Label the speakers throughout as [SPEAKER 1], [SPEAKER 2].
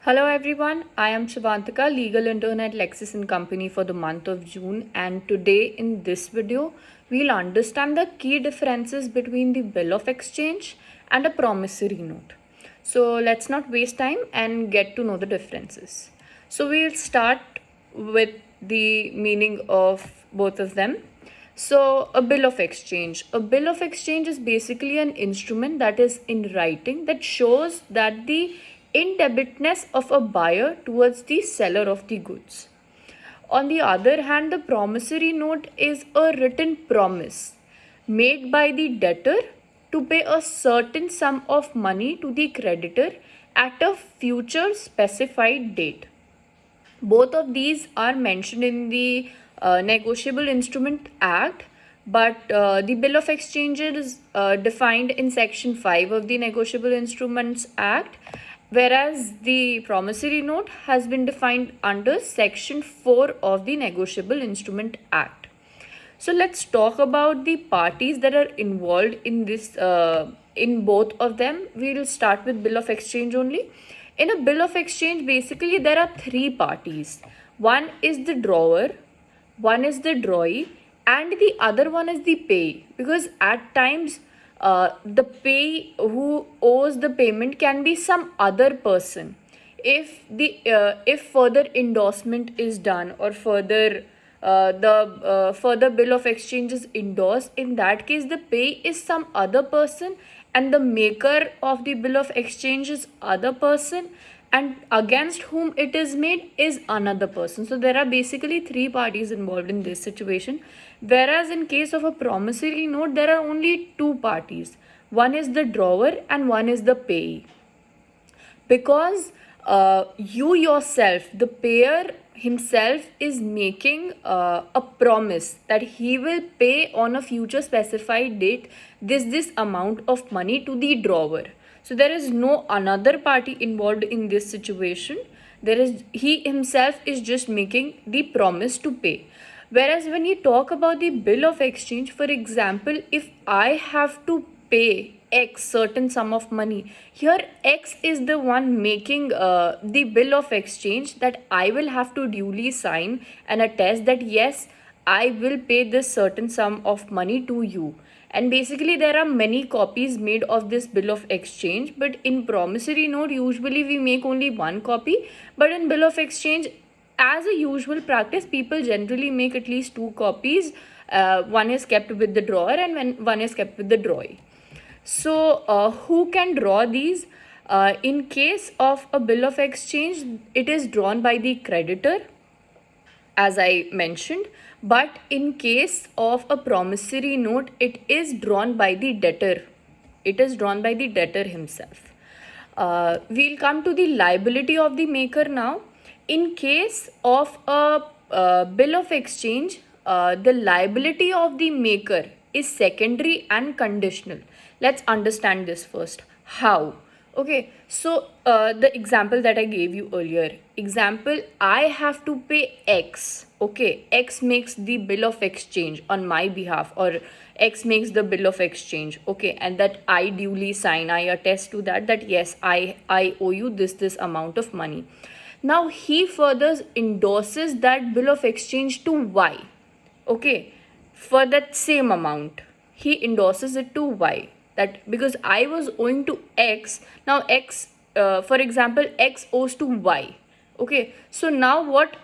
[SPEAKER 1] Hello everyone, I am Shivantika, legal intern at Lexis & Company for the month of June, and today in this video we'll understand the key differences between the bill of exchange and a promissory note. So let's not waste time and get to know the differences. So we'll start with the meaning of both of them. So, a bill of exchange. A bill of exchange is basically an instrument that is in writing that shows that the indebtedness of a buyer towards the seller of the goods. On the other hand, the promissory note is a written promise made by the debtor to pay a certain sum of money to the creditor at a future specified date. Both of these are mentioned in the Negotiable Instrument Act, but the Bill of Exchange is defined in Section 5 of the Negotiable Instruments Act, whereas the promissory note has been defined under Section 4 of the Negotiable Instrument Act. So let's talk about the parties that are involved in this. In both of them, we will start with bill of exchange only. In a bill of exchange, basically there are three parties. One is the drawer, one is the drawee, and the other one is the pay. Because at times, the pay who owes the payment can be some other person. If further endorsement is done or the further bill of exchange is endorsed, in that case the pay is some other person and the maker of the bill of exchange is other person, and against whom it is made is another person. So there are basically three parties involved in this situation, whereas in case of a promissory note there are only two parties. One is the drawer and one is the payee, because you yourself, the payer himself, is making a promise that he will pay on a future specified date this amount of money to the drawer. So there is no another party involved in this situation. There is he himself is just making the promise to pay. Whereas when you talk about the bill of exchange, for example, if I have to pay X certain sum of money, here X is the one making the bill of exchange that I will have to duly sign and attest that yes, I will pay this certain sum of money to you. And basically there are many copies made of this bill of exchange, but in promissory note usually we make only one copy, but in bill of exchange, as a usual practice, people generally make at least two copies. One is kept with the drawer and one is kept with the drawee. So who can draw these? In case of a bill of exchange, it is drawn by the creditor, as I mentioned, but in case of a promissory note, it is drawn by the debtor. It is drawn by the debtor himself. We'll come to the liability of the maker now. In case of a bill of exchange, the liability of the maker is secondary and conditional. Let's understand this first. How? Okay, so the example that I gave you earlier, example, I have to pay X. Okay, X makes the bill of exchange on my behalf, or X makes the bill of exchange. Okay, and that I duly sign, I attest to that yes, I owe you this amount of money. Now he further endorses that bill of exchange to Y. Okay, for that same amount, he endorses it to Y, that because I was owing to X, now X, for example, X owes to Y. Okay, so now what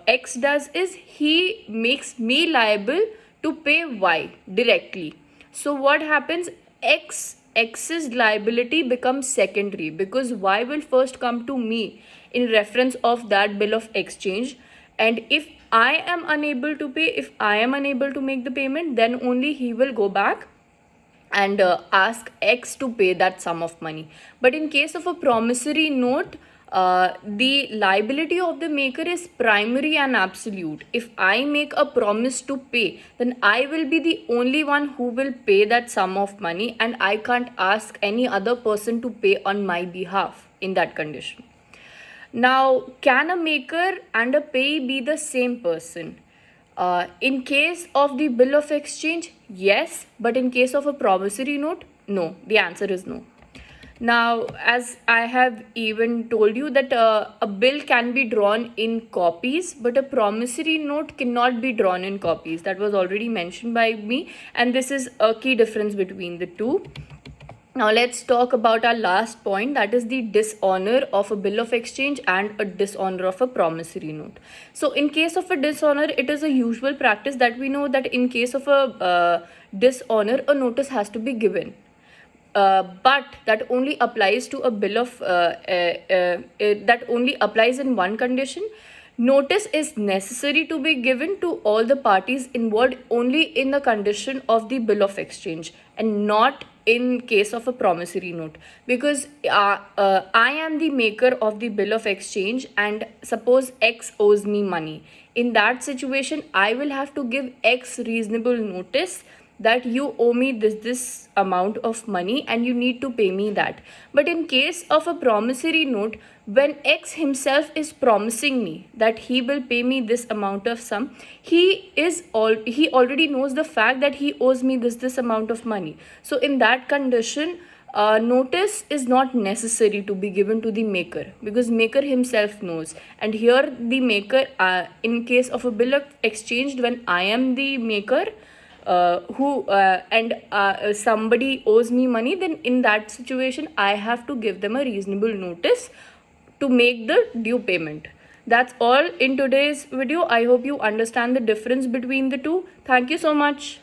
[SPEAKER 1] X does is he makes me liable to pay Y directly. So what happens? X's liability becomes secondary because Y will first come to me in reference of that bill of exchange, and if I am unable to pay, if I am unable to make the payment, then only he will go back and ask X to pay that sum of money. But in case of a promissory note, the liability of the maker is primary and absolute. If I make a promise to pay, then I will be the only one who will pay that sum of money, and I can't ask any other person to pay on my behalf in that condition. Now, can a maker and a payee be the same person? In case of the bill of exchange, yes, but in case of a promissory note, no. The answer is no. Now, as I have even told you that a bill can be drawn in copies, but a promissory note cannot be drawn in copies. That was already mentioned by me, and this is a key difference between the two. Now let's talk about our last point, that is the dishonor of a bill of exchange and a dishonor of a promissory note. So in case of a dishonor, it is a usual practice that we know that in case of a dishonor, a notice has to be given. But that only applies to a bill of that only applies in one condition. Notice is necessary to be given to all the parties involved only in the condition of the bill of exchange and not in case of a promissory note, because I am the maker of the bill of exchange and suppose X owes me money. In that situation, I will have to give X reasonable notice that you owe me this amount of money and you need to pay me that. But in case of a promissory note, when X himself is promising me that he will pay me this amount of sum, he already knows the fact that he owes me this amount of money. So in that condition, notice is not necessary to be given to the maker, because maker himself knows. And here the maker, in case of a bill of exchange, when I am the maker, who and somebody owes me money, then in that situation I have to give them a reasonable notice to make the due payment. That's all in today's video. I hope you understand the difference between the two. Thank you so much.